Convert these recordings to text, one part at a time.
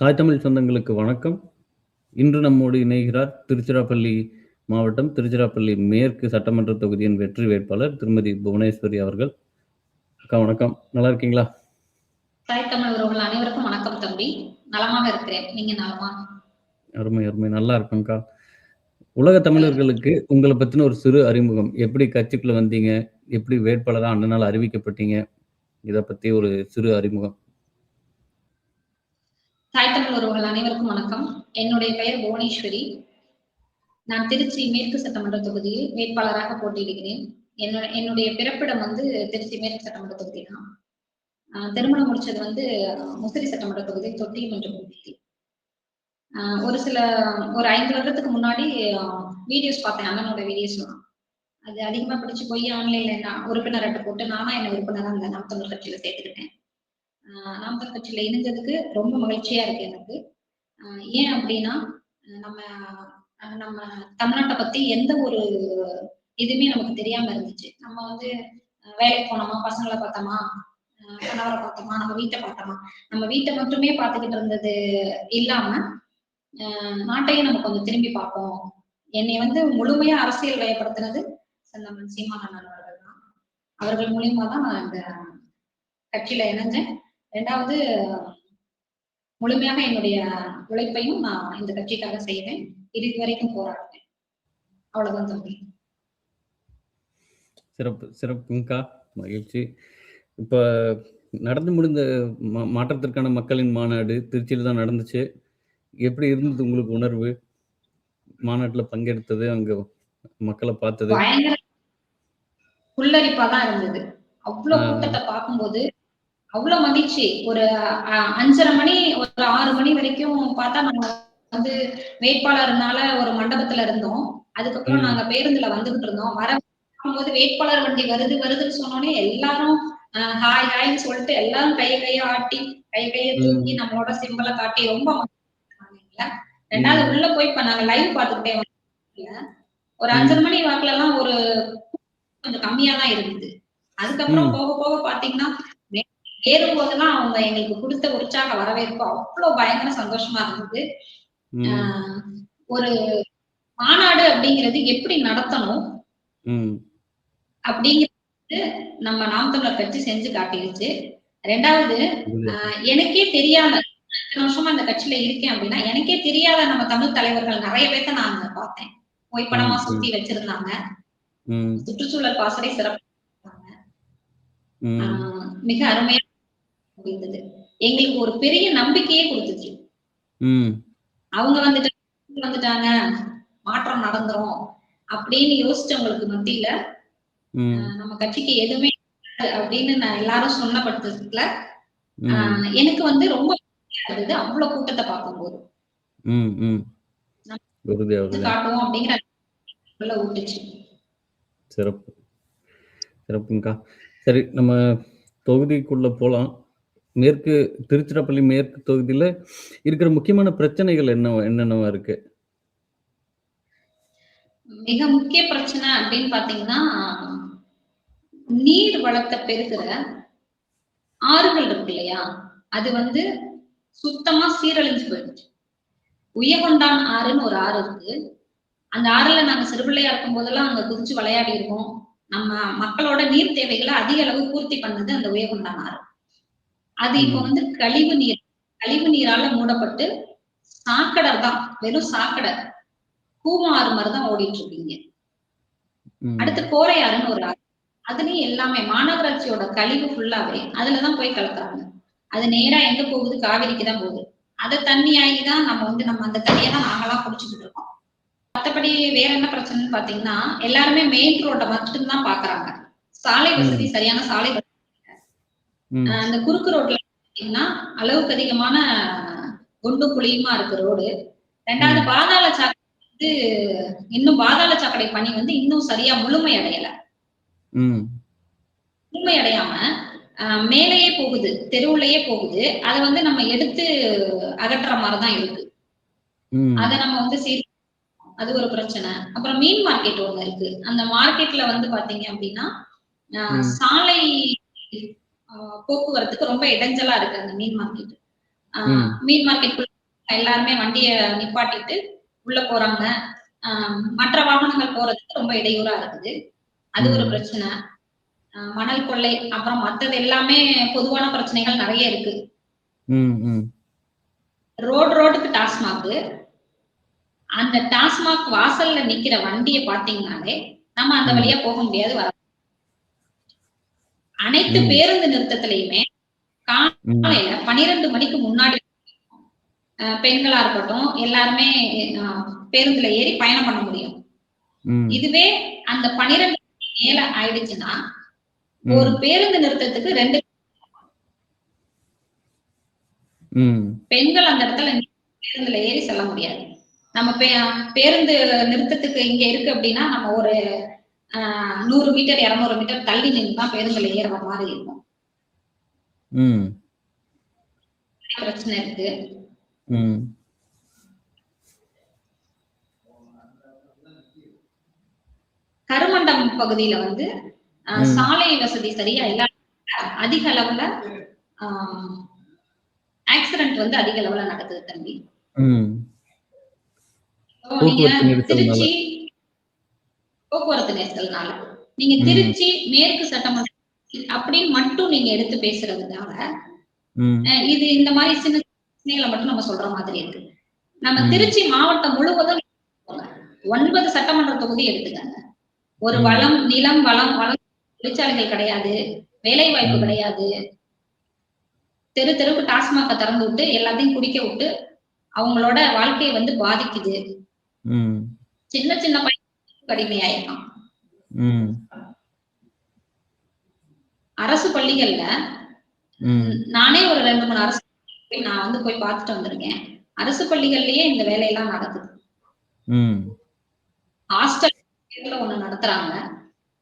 தாய் தமிழ் சொந்தங்களுக்கு வணக்கம். இன்று நம்மோடு இணைகிறார் திருச்சிராப்பள்ளி மாவட்டம், திருச்சிராப்பள்ளி மேற்கு சட்டமன்ற தொகுதியின் வெற்றி வேட்பாளர் திருமதி புவனேஸ்வரி அவர்கள். அக்கா வணக்கம். நல்லா இருக்கீங்களா? தாய் தமிழ் உறவுகள் அனைவருக்கும் வணக்கம் தம்பி. நலமாக இருக்கிறேன். நீங்க நலமா? அருமை, அருமை. நல்லா இருக்கோம்க்கா. உலக தமிழர்களுக்கு உங்கள பத்தின ஒரு சிறு அறிமுகம். எப்படி கட்சிக்குள்ள வந்தீங்க? எப்படி வேட்பாளரா அண்ணனால அறிவிக்கப்பட்டீங்க? இத பத்தி ஒரு சிறு அறிமுகம். தாய் தமிழ் உறவுகள் அனைவருக்கும் வணக்கம். என்னுடைய பெயர் புவனேஸ்வரி. நான் திருச்சி மேற்கு சட்டமன்ற தொகுதியில் வேட்பாளராக போட்டியிடுகிறேன். என்னுடைய பிறப்பிடம் வந்து திருச்சி மேற்கு சட்டமன்ற தொகுதி தான். திருமணம் முடிச்சது வந்து முசிறி சட்டமன்ற தொகுதி தொட்டியமன்றம் தொகுதி. ஒரு 5 வருடத்துக்கு முன்னாடி வீடியோஸ் பார்த்தேன், அண்ணனோட வீடியோஸ்லாம். அது அதிகமா பிடிச்சு போய் ஆன்லைன்ல நான் உறுப்பினர் அட்டை போட்டு நானா என்ன உறுப்பினரா அந்த நாம் தமிழ் கட்சியில சேர்த்துக்கிட்டேன். நாம் தமிழ் கட்சியில இணைஞ்சதுக்கு ரொம்ப மகிழ்ச்சியா இருக்கு எனக்கு. ஏன் அப்படின்னா நம்ம நம்ம தமிழ்நாட்டை பத்தி எந்த ஒரு இதுவுமே நமக்கு தெரியாம இருந்துச்சு. நம்ம வந்து வேலைக்கு போனோமா, பசங்களை பார்த்தோமா, கணவரை பார்த்தோமா, நம்ம வீட்டை பார்த்தோமா, நம்ம வீட்டை மட்டுமே பார்த்துக்கிட்டு இருந்தது இல்லாம நாட்டையும் நம்ம கொஞ்சம் திரும்பி பார்ப்போம். என்னை வந்து முழுமையா அரசியல் வயப்படுத்தினது செந்தமிழ் சீமான் அண்ணன் அவர்கள் தான். அவர்கள் மூலியமா தான் நான் இந்த கட்சியில இணைஞ்சேன். 2வது முழுமையாக என்னுடைய உழைப்பையும் நான் இந்த கட்சிக்காக செய்வேன். இறுதி வரைக்கும் போராடுவேன். அவ்வளவுதான் தம்பி. சிறப்பு, சிறப்புங்கக்கா. மகிழ்ச்சி. இப்ப நடந்து முடிந்த மாற்றத்திற்கான மக்களின் மாநாடு திருச்சியில தான் நடந்துச்சு. எப்படி இருந்தது உங்களுக்கு உணர்வு? மாநாட்டுல பங்கெடுத்தது, அங்க மக்களை பார்த்தது? பயங்கர புல்லரிப்பா தான் இருந்தது. அவ்வளவு கூட்டத்தை பார்க்கும்போது அவ்வளவு மகிழ்ச்சி. ஒரு 5:30 மணி, ஒரு 6 மணி வரைக்கும் பார்த்தா நாங்க வந்து வேட்பாளர்னால ஒரு மண்டபத்துல இருந்தோம். அதுக்கப்புறம் நாங்க பேருந்துல வந்துகிட்டு இருந்தோம். வரும்போது வேட்பாளர் வண்டி வருதுன்னு சொன்னோடனே எல்லாரும் ஹாய் ஹாய்ன்னு சொல்லிட்டு எல்லாரும் கைய ஆட்டி கைய தூக்கி நம்மளோட சிம்பலை காட்டி ரொம்ப மகிழ்ச்சி. 2வது உள்ள போய் இப்ப நாங்க லைவ் பார்த்துக்கிட்டே வந்தோம். ஒரு 5:30 மணி வாக்குல எல்லாம் ஒரு கொஞ்சம் கம்மியா தான் இருந்தது. அதுக்கப்புறம் போக போக பாத்தீங்கன்னா ஏறும் போதெல்லாம் அவங்க எங்களுக்கு கொடுத்த உற்சாக வரவேற்பு அவ்வளவு பயங்கர சந்தோஷமா இருந்தது. ஒரு மாநாடு அப்படிங்கிறது எப்படி நடத்தணும் அப்படிங்கிறது நம்ம நாம் தமிழர் கட்சி செஞ்சு காட்டிடுச்சு. 2வது எனக்கே தெரியாம இத்தனை வருஷமா அந்த கட்சியில இருக்கேன் அப்படின்னா எனக்கே தெரியாத நம்ம தமிழ் தலைவர்கள் நிறைய பேர்த்த நான் பார்த்தேன். புகைப்படமா சுத்தி வச்சிருந்தாங்க. சுற்றுச்சூழல் பாசறை சிறப்பு மிக அருமையா இருந்தது. எங்களுக்கு ஒரு பெரிய நம்பிக்கையே கொடுத்துச்சு. அவங்க வந்துட்டாங்க, மாற்றம் நடந்துரும் அப்படின்னு யோசிச்சவங்களுக்கு மத்தியில நம்ம கட்சிக்கு எதுவுமே அப்படின்னு நான் எல்லாரும் சொன்ன பட்சத்துல எனக்கு வந்து ரொம்ப இருந்தது. அவ்வளவு கூட்டத்தை பார்க்கும்போது காட்டுவோம் அப்படிங்கிற ஊட்டுச்சு. சிறப்பு, சிறப்புங்கக்கா. சரி, நம்ம தொகுதிக்குள்ள போலாம். திருச்சிராப்பள்ளி மேற்கு தொகுதியில இருக்கிற முக்கியமான பிரச்சனைகள் என்னென்னவா இருக்கு? மிக முக்கிய பிரச்சனை அப்படின்னு பாத்தீங்கன்னா நீர் வளத்தை பெருகிற ஆறுகள் இருக்கு இல்லையா, அது வந்து சுத்தமா சீரழிஞ்சு போயிடுச்சு. உயகொண்டான் ஆறுன்னு ஒரு ஆறு இருக்கு. அந்த ஆறுல நாங்க சிறுபிள்ளையா இருக்கும் போதெல்லாம் அங்க குதிச்சு விளையாடி இருக்கோம். நம்ம மக்களோட நீர் தேவைகளை அதிக அளவு பூர்த்தி பண்ணது அந்த உயகொண்டான் ஆறு. அது இப்ப வந்து கழிவு நீரால மூடப்பட்டு சாக்கடர் தான், வெறும் சாக்கடை கூவம் ஆறு மாதிரிதான் ஓடிட்டு இருக்கீங்க. அடுத்து கோரையாறுன்னு ஒரு ஆறு, அதுலயும் எல்லாமே மாநகராட்சியோட கழிவு ஃபுல்லாவே அதுலதான் போய் கலக்குறாங்க. அது நேரா எங்க போகுது? காவிரிக்கு தான் போகுது. அதை தண்ணி ஆகிதான் நம்ம அந்த தண்ணியை தான் நாங்கெல்லாம் குடிச்சுக்கிட்டு இருக்கோம். மற்றபடி வேற என்ன பிரச்சனைன்னு பாத்தீங்கன்னா எல்லாருமே மெயின் ரோட்டை மட்டும்தான் பாக்குறாங்க. சாலை வசதி, சரியான சாலை வசதி. அந்த குறுக்கு ரோட்ல பாத்தீங்கன்னா அளவுக்கு அதிகமான குண்டு குழியுமா இருக்கு ரோடு. 2வது பாதாள சாக்கடை வந்து இன்னும் பாதாள சாக்கடை பணி வந்து இன்னும் சரியா முழுமை அடையல. முழுமை அடையாம மேலேயே போகுது, தெருவுலயே போகுது. அதை வந்து நம்ம எடுத்து அகற்றுற மாதிரிதான் இருக்கு. அதை நம்ம வந்து அது ஒரு பிரச்சனை. அப்புறம் மீன் மார்க்கெட் ஒண்ணு இருக்கு. அந்த மார்க்கெட்ல வந்து பாத்தீங்க அப்படின்னா சாலை போக்குவரத்துக்கு ரொம்ப இடைஞ்சலா இருக்கு அந்த மீன் மார்க்கெட். மீன் மார்க்கெட் எல்லாருமே வண்டிய நிப்பாட்டிட்டு உள்ள போறாங்க. மற்ற வாகனங்கள் போறதுக்கு ரொம்ப இடையூறா இருக்குது. அது ஒரு பிரச்சனை. மணல் கொள்ளை, அப்புறம் மத்தது எல்லாமே பொதுவான பிரச்சனைகள் நெறைய இருக்கு. ரோடுக்கு டாஸ்மாக்கு. அந்த டாஸ்மாக் வாசல்ல நிக்கிற வண்டிய பாத்தீங்கன்னாலே, நம்ம அந்த வழியா போக முடியாது. அனைத்து பேருந்து நிறுத்தத்திலயுமே காலையில 12 மணிக்கு முன்னாடி பெண்களா இருக்கட்டும், எல்லாருமே பேருந்துல ஏறி பயணம் பண்ண முடியும். இதுவே அந்த 12 மேல ஆயிடுச்சுன்னா, ஒரு பேருந்து நிறுத்தத்துக்கு 2 பெண்கள் அந்த இடத்துல பேருந்துல ஏறி செல்ல முடியாது. நம்ம பேருந்து நிறுத்தத்துக்கு இங்க இருக்கு அப்படின்னா, நம்ம ஒரு 100 மீட்டர், 200 மீட்டர் தள்ளி நின்று தான் பேருந்துல ஏறுற மாதிரி இருக்கும். பிரச்சனை இருக்கு. கருமண்டம் பகுதியில வந்து சாலை வசதி சரியா இல்ல, அதிக அளவுல ஆக்சிடென்ட் வந்து அதிக அளவுல நடக்குது தம்பி. நீங்க திருச்சி போக்குவரத்து நெரிசல்னால நீங்க திருச்சி மேற்கு சட்டமன்ற அப்படின்னு மட்டும் நீங்க எடுத்து பேசுறதுனால இது இந்த மாதிரி சின்ன பிரச்சனைகளை மட்டும் நம்ம சொல்ற மாதிரி இருக்கு. நம்ம திருச்சி மாவட்டம் முழுவதும் 9 சட்டமன்ற தொகுதி எடுத்துக்காங்க. ஒரு வளம், நிலம், வளம் தொழிற்சாலைகள் கிடையாது, வேலை வாய்ப்பு கிடையாது. தெருக்கு டாஸ்மாக திறந்து விட்டு எல்லாத்தையும் குடிக்க விட்டு அவங்களோட வாழ்க்கையை வந்து பாதிக்குது. சின்ன சின்ன பையன் கடுமையாயிருக்கான். அரசு பள்ளிகள்ல நானே ஒரு 2-3 அரசு நான் வந்து போய் பார்த்துட்டு வந்திருக்கேன். அரசு பள்ளிகள்லயே இந்த வேலையெல்லாம் நடக்குது. ஹாஸ்டல் ஒண்ணு நடத்துறாங்க.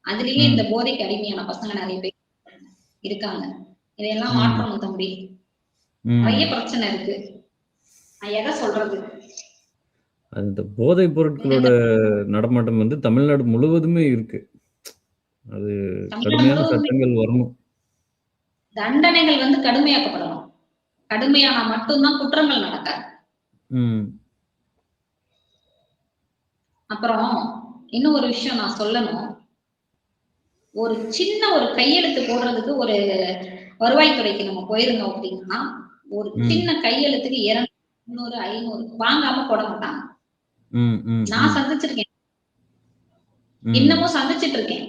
அதுலயே இந்த போதைக்கு அடிமையான பசங்க நிறைய பேர் இருக்காங்க. இதையெல்லாம் மாற்றணும் தம்பி. நிறைய பிரச்சனை இருக்கு. நான் எதை சொல்றது? அந்த போதைப் பொருட்களோட நடமாட்டம் வந்து தமிழ்நாடு முழுவதுமே இருக்கு. அது கடுமையான சட்டங்கள் வரணும். தண்டனைகள் வந்து கடுமையாக்கப்படணும். கடுமையானா மட்டும்தான் குற்றங்கள் நடக்காது. அப்புறம் இன்னும் ஒரு விஷயம் நான் சொல்லணும். ஒரு சின்ன ஒரு கையெழுத்து போடுறதுக்கு ஒரு வருவாய்த்துறைக்கு நம்ம போயிருந்தோம் அப்படின்னா, ஒரு சின்ன கையெழுத்துக்கு 200, 500 வாங்காம போட மாட்டாங்க. நான் சந்திச்சிருக்கேன். இன்னமும் சந்திச்சிட்டு இருக்கேன்.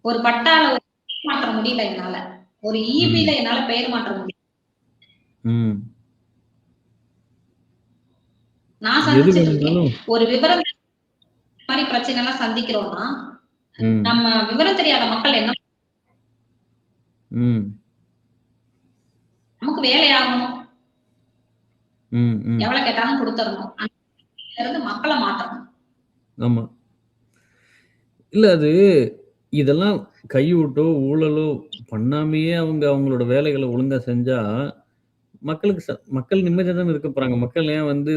ஒரு பட்டால பெயர் மாற்ற முடியல என்னால. ஒரு ஈபில என்னால பெயர் மாற்ற முடியல. நான் சந்திச்சிட்டு இருக்கேன். ஒரு விவரம் மாதிரி பிரச்சனை எல்லாம் சந்திக்கிறோம்னா, நம்ம விவரம் தெரியாத மக்கள் என்ன நமக்கு வேலை ஆகணும். எவ்வளவு கேட்டாலும் கொடுத்துடணும். இருந்து மக்களை மாற்றணும். ஆமா. இல்ல அது இதெல்லாம் கையூட்டோ, ஊழலோ பண்ணாமயே அவங்களோட வேலைகளை ஒழுங்கா செஞ்சா, மக்கள் நிம்மதியா தானே இருக்க போறாங்க. மக்கள் ஏன் வந்து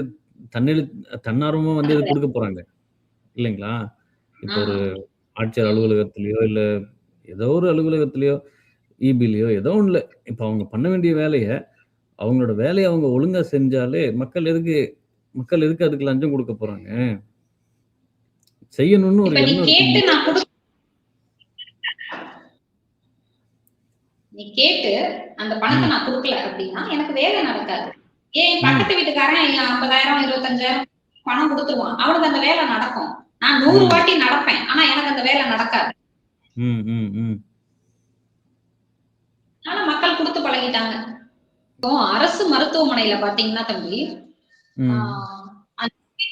தன்னார்வமா வந்து இத குடுக்க போறாங்க. இல்லைங்களா? இப்போ ஒரு ஆட்சியர் அலுவலகத்திலயோ, இல்ல ஏதோ ஒரு அலுவலகத்திலயோ, ஈபிலயோ ஏதோ ஒண்ணுல இப்ப அவங்க பண்ண வேண்டிய வேலைய, அவங்களோட வேலைய அவங்க ஒழுங்கா செஞ்சாலே மக்கள் எதுக்கு அதுக்கு லஞ்சம் குடுக்க போறாங்க? செய்யணும்னு ஒரு எண்ணம் இருக்கு. நீ கேட்டு அந்த பணத்தை நான் கொடுக்கல அப்படின்னா எனக்கு வேலை நடக்காது. ஏன் பக்கத்து வீட்டுக்காரன் 50,000, 25,000 பணம் கொடுத்துருவான். அவனுக்கு அந்த வேலை நடக்கும். நான் 100 வாட்டி நடப்பேன். ஆனா எனக்கு அந்த வேலை நடக்காது. ஆனா மக்கள் கொடுத்து பழகிட்டாங்க. இப்போ அரசு மருத்துவமனையில பாத்தீங்கன்னா தம்பி,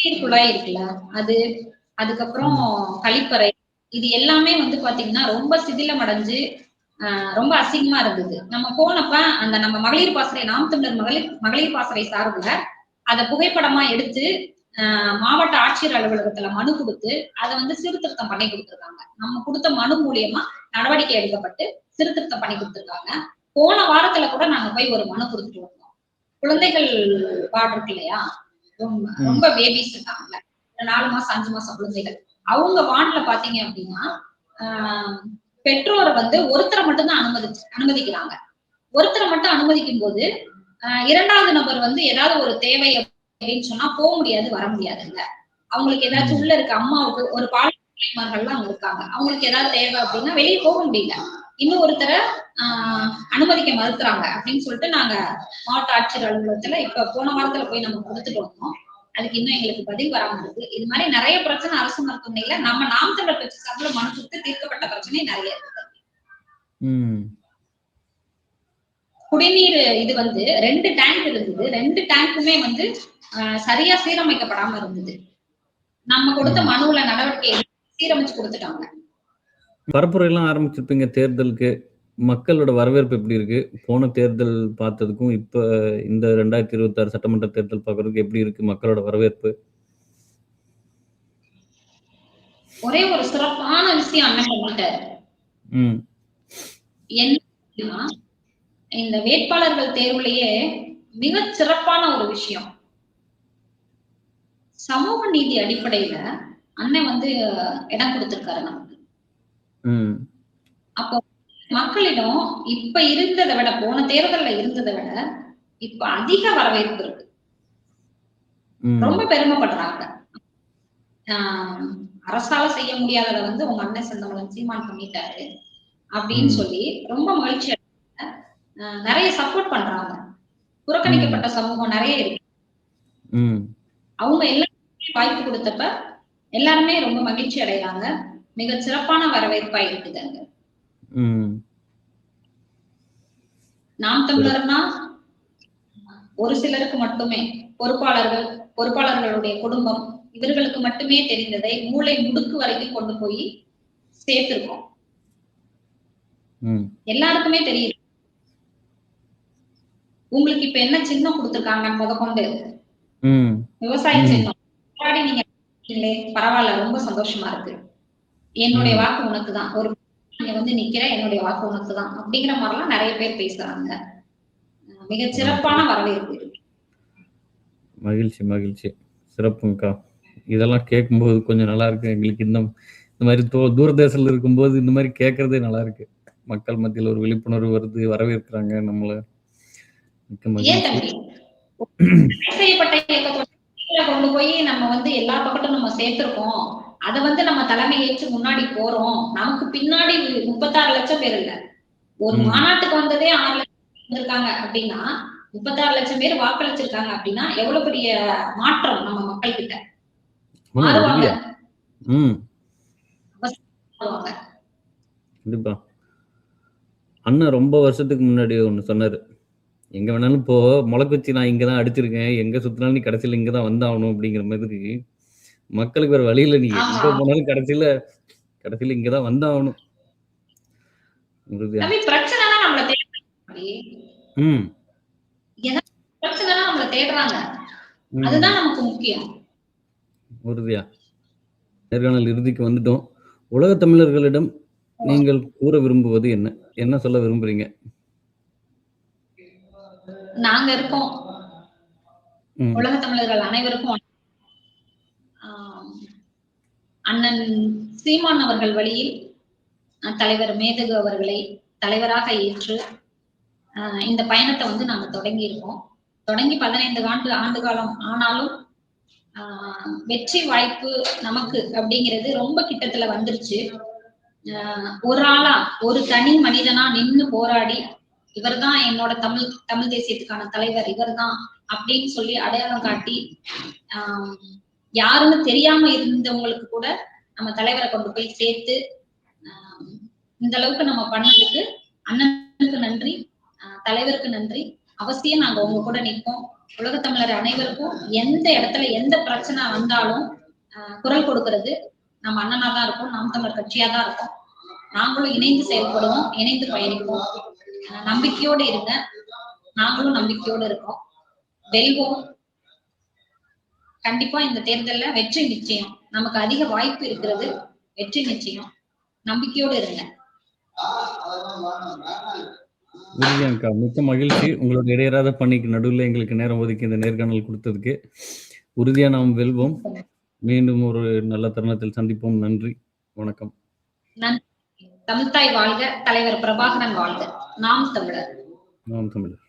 நீர் குழாய் இருக்குல்ல, அதுக்கப்புறம் கழிப்பறை, இது எல்லாமே வந்து பாத்தீங்கன்னா ரொம்ப சிதிலம் அடைஞ்சு ரொம்ப அசிங்கமா இருந்தது. நம்ம போனப்ப அந்த நம்ம மகளிர் பாசறை, நாம் தமிழர் மகளிர் பாசறை சார்புல அதை புகைப்படமா எடுத்து மாவட்ட ஆட்சியர் அலுவலகத்துல மனு கொடுத்து அதை வந்து சீர்திருத்தம் பண்ணி கொடுத்திருக்காங்க. நம்ம கொடுத்த மனு மூலியமா நடவடிக்கை எடுக்கப்பட்டு சீர்திருத்தம் பண்ணி கொடுத்திருக்காங்க. போன வாரத்துல கூட நாங்க போய் ஒரு மனு கொடுத்துட்டு வந்தோம். குழந்தைகள் வார்டு இருக்கு இல்லையா, ரொம்ப பேபிஸ் இருக்காங்க, 4 மாசம் 5 மாசம் குழந்தைகள். அவங்க வார்டுல பாத்தீங்க அப்படின்னா பெற்றோரை வந்து ஒருத்தரை மட்டும் தான் அனுமதிக்கிறாங்க. ஒருத்தரை மட்டும் அனுமதிக்கும் போது இரண்டாவது நபர் வந்து ஏதாவது ஒரு தேவை அப்படின்னு சொன்னா போக முடியாது, வர முடியாதுங்க. அவங்களுக்கு ஏதாச்சும் உள்ள இருக்க அம்மாவுக்கு ஒரு பாலிமார்கள்லாம் அங்க இருக்காங்க. அவங்களுக்கு ஏதாவது தேவை அப்படின்னா வெளியே போக முடியல. இன்னும் ஒருத்தர அனுமதிக்க மறுக்கிறாங்க அப்படின்னு சொல்லிட்டு நாங்க மாவட்ட ஆட்சியர் அலுவலகத்துல இப்ப போன வாரத்துல போய் நம்ம கொடுத்துட்டு வந்தோம். அதுக்கு இன்னும் எங்களுக்கு பதில் வராம இருக்கு. இது மாதிரி நிறைய பிரச்சனை அரசு மருத்துவமனையில நம்ம நாம் தமிழர் கட்சி சார்பில் மனு கொடுத்து தீர்க்கப்பட்ட பிரச்சனை நிறைய இருக்கு. குடிநீர் இது வந்து 2 டேங்க் இருந்தது. 2 டேங்க்குமே வந்து சரியா சீரமைக்கப்படாம இருந்தது. நம்ம கொடுத்த மனுவுல நடவடிக்கை சீரமைச்சு கொடுத்துட்டாங்க. பரப்புரையெல்லாம் ஆரம்பிச்சிருப்பீங்க தேர்தலுக்கு. மக்களோட வரவேற்பு எப்படி இருக்கு? போன தேர்தல் பார்த்ததுக்கும் இப்ப இந்த 2026 சட்டமன்ற தேர்தல் பார்க்கறதுக்கு எப்படி இருக்கு மக்களோட வரவேற்பு? ஒரே ஒரு சிறப்பான விஷயம் அண்ணன் பண்ணிட்டாரு. என்ன இந்த வேட்பாளர்கள் தேர்வுலயே மிக சிறப்பான ஒரு விஷயம். சமூக நீதி அடிப்படையில அண்ணன் வந்து இடம் கொடுத்திருக்காரு நமக்கு. அப்போ மக்களிடம் இப்ப இருந்ததை விட போன தேர்தல்ல இருந்ததை விட இப்ப அதிக வரவேற்பு இருக்கு. ரொம்ப பெருமைப்படுறாங்க. அரசால செய்ய முடியாததை வந்து உங்க அண்ணன் செந்தமிழன் சீமான் பண்ணிட்டாரு அப்படின்னு சொல்லி ரொம்ப மகிழ்ச்சி நிறைய சப்போர்ட் பண்றாங்க. புறக்கணிக்கப்பட்ட சமூகம் நிறைய இருக்கு. அவங்க எல்லாருமே வாய்ப்பு கொடுத்தப்ப எல்லாருமே ரொம்ப மகிழ்ச்சி அடைகிறாங்க. மிக சிறப்பான வரவேற்பா இருக்குது அங்க. நாம் தமிழர்னா ஒரு சிலருக்கு மட்டுமே பொறுப்பாளர்களுடைய குடும்பம் இவர்களுக்கு மட்டுமே தெரிந்ததை மூளை முடுக்கு வரைக்கும் கொண்டு போய் சேர்த்திருக்கோம். எல்லாருக்குமே தெரியுது. உங்களுக்கு இப்ப என்ன சின்னம் கொடுத்திருக்காங்க முதற்கொண்டு விவசாய சின்னம் நீங்க பரவாயில்ல, ரொம்ப சந்தோஷமா இருக்கு. என்னுடைய வாக்கு உனக்கு தான். ஒரு நீங்க வந்து நிக்கிற என்னுடைய வாக்கு உனக்கு தான் அப்படிங்கிற மாதிரிலாம் நிறைய பேர் பேசுறாங்க. மிக சிறப்பான வரவேற்பு. மகிழ்ச்சி மகிழ்ச்சி, சிறப்புங்கக்கா. இதெல்லாம் கேட்கும்போது கொஞ்சம் நல்லா இருக்கு எங்களுக்கு. இந்த மாதிரி தூரதேசத்துல இருக்கும்போது இந்த மாதிரி கேட்கறதே நல்லா இருக்கு. மக்கள் மத்தியில் ஒரு விழிப்புணர்வு வருது, வரவேற்கிறாங்க நம்மள. கொண்டு போய் நம்ம வந்து எல்லா பக்கத்தும் நம்ம சேர்த்திருக்கோம். அத வந்து நம்ம தலைமை ஏற்று முன்னாடி போறோம். நமக்கு பின்னாடி 36 லட்சம் பேர் இல்ல, ஒரு மாநாட்டுக்கு வந்ததே 6 லட்சம் வந்திருக்காங்க அப்படின்னா 36 லட்சம் பேர் வாக்களிச்சிருக்காங்க அப்படின்னா எவ்வளவு பெரிய மாற்றம் நம்ம மக்கள் கிட்ட. கண்டிப்பா. அண்ணன் ரொம்ப வருஷத்துக்கு முன்னாடி ஒண்ணு சொன்னாரு, எங்க வேணாலும் இப்போ முளக்கு வச்சு நான் இங்கதான் அடிச்சிருக்கேன், எங்க சுத்தினாலும் நீ கடைசியில இங்கதான் வந்தாகணும் அப்படிங்கிற மாதிரி. மக்களுக்கு வேற வழியில நீங்க எங்க போனாலும் கடைசியில இங்கதான் வந்தாகணும். பிரச்சனைனா நம்மள தேடுறாங்க. அதுதான் நமக்கு முக்கியம். உறுதியா. நேர்காணல் இறுதிக்கு வந்துட்டோம். உலக தமிழர்களிடம் நீங்கள் கூற விரும்புவது என்ன? என்ன சொல்ல விரும்புறீங்க? நாங்க இருக்கோம். உலக தமிழர்கள் அனைவருக்கும் அண்ணன் சீமான் அவர்கள் வழியில் தலைவர் மேதகு அவர்களை தலைவராக ஏற்று இந்த பயணத்தை வந்து நாங்க தொடங்கி இருக்கோம். தொடங்கி 15 ஆண்டு காலம் ஆனாலும் வெற்றி வாய்ப்பு நமக்கு அப்படிங்கிறது ரொம்ப கிட்டத்துல வந்துருச்சு. ஒரு ஆளா ஒரு தனி மனிதனா நின்னு போராடி இவர்தான் என்னோட தமிழ் தேசியத்துக்கான தலைவர் இவர்தான் அப்படின்னு சொல்லி அடையாளம் காட்டி யாருன்னு தெரியாம இருந்தவங்களுக்கு கூட நம்ம தலைவரை கொண்டு போய் சேர்த்து இந்த அளவுக்கு நம்ம பண்ணதுக்கு அண்ணனுக்கு நன்றி, தலைவருக்கு நன்றி. அவசியம் நாங்க உங்க கூட நிற்போம். உலக தமிழர் அனைவருக்கும் எந்த இடத்துல எந்த பிரச்சனை வந்தாலும் குரல் கொடுக்கிறது நம்ம அண்ணனா தான் இருக்கும், நாம் தமிழர் கட்சியா தான் இருக்கும். நாங்களும் இணைந்து செயல்படுவோம், இணைந்து பயணிப்போம். நம்பிக்கையோடு இருங்க, நாங்களும் நம்பிக்கையோடு இருக்கோம். வெல்வோம். கண்டிப்பா இந்த தேர்தல்ல வெற்றி நிச்சயம். நமக்கு அதிக வாய்ப்பு இருக்கிறது, வெற்றி நிச்சயம். நம்பிக்கையோடு இருங்க. மிக்க மகிழ்ச்சி. உங்களோட இடையராத பணிக்கு நடுவில் எங்களுக்கு நேரம் ஒதுக்கி இந்த நேர்காணல் கொடுத்ததுக்கு. உறுதியா நாம் வெல்வோம். மீண்டும் ஒரு நல்ல தருணத்தில் சந்திப்போம். நன்றி, வணக்கம். தமிழ்தாய் வாழ்க, தலைவர் பிரபாகரன் வாழ்க. நாம் தமிழர். நாம் தமிழர்.